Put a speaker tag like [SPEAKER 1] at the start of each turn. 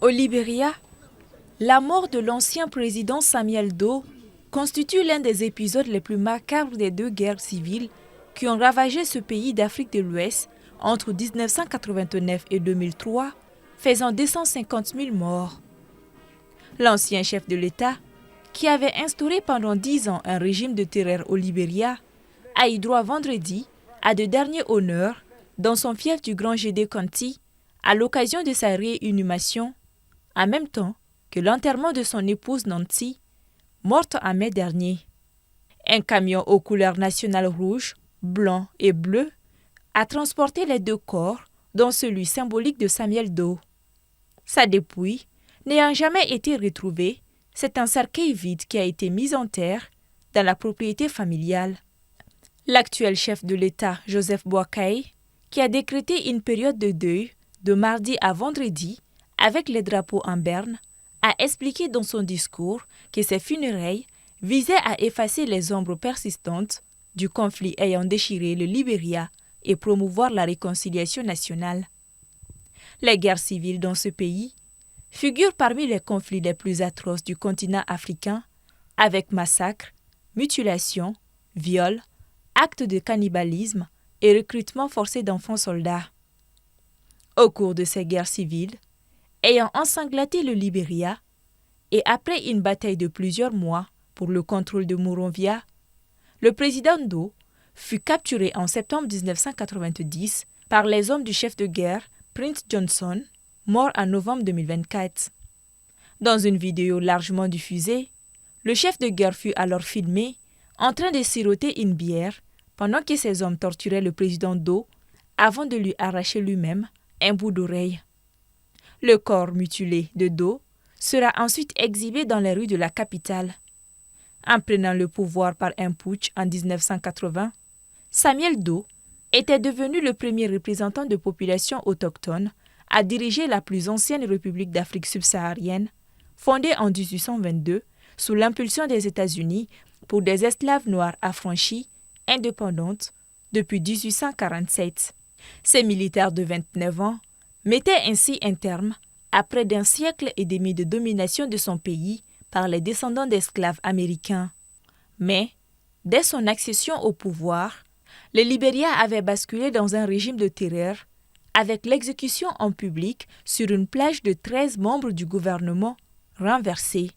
[SPEAKER 1] Au Libéria, la mort de l'ancien président Samuel Doe constitue l'un des épisodes les plus macabres des deux guerres civiles qui ont ravagé ce pays d'Afrique de l'Ouest entre 1989 et 2003, faisant 250 000 morts. L'ancien chef de l'État, qui avait instauré pendant 10 ans un régime de terreur au Libéria, a eu droit vendredi à de derniers honneurs dans son fief du Grand Gédé County à l'occasion de sa réinhumation, en même temps que l'enterrement de son épouse Nancy, morte en mai dernier. Un camion aux couleurs nationales rouge, blanc et bleu a transporté les deux corps, dont celui symbolique de Samuel Doe. Sa dépouille, n'ayant jamais été retrouvée, c'est un cercueil vide qui a été mis en terre dans la propriété familiale. L'actuel chef de l'État, Joseph Boakai, qui a décrété une période de deuil de mardi à vendredi avec les drapeaux en berne, a expliqué dans son discours que ces funérailles visaient à effacer les ombres persistantes du conflit ayant déchiré le Libéria et promouvoir la réconciliation nationale. Les guerres civiles dans ce pays figurent parmi les conflits les plus atroces du continent africain, avec massacres, mutilations, viols, actes de cannibalisme et recrutement forcé d'enfants soldats. Au cours de ces guerres civiles, ayant ensanglanté le Libéria, et après une bataille de plusieurs mois pour le contrôle de Monrovia, le président Doe fut capturé en septembre 1990 par les hommes du chef de guerre Prince Johnson, mort en novembre 2024. Dans une vidéo largement diffusée, le chef de guerre fut alors filmé en train de siroter une bière pendant que ses hommes torturaient le président Doe avant de lui arracher lui-même un bout d'oreille. Le corps mutilé de Doe sera ensuite exhibé dans les rues de la capitale. En prenant le pouvoir par un putsch en 1980, Samuel Doe était devenu le premier représentant de population autochtone à diriger la plus ancienne république d'Afrique subsaharienne, fondée en 1822 sous l'impulsion des États-Unis pour des esclaves noirs affranchis, indépendantes, depuis 1847. Ces militaires de 29 ans mettaient ainsi un terme à près d'un siècle et demi de domination de son pays par les descendants d'esclaves américains. Mais, dès son accession au pouvoir, le Libéria avait basculé dans un régime de terreur avec l'exécution en public sur une plage de 13 membres du gouvernement renversés.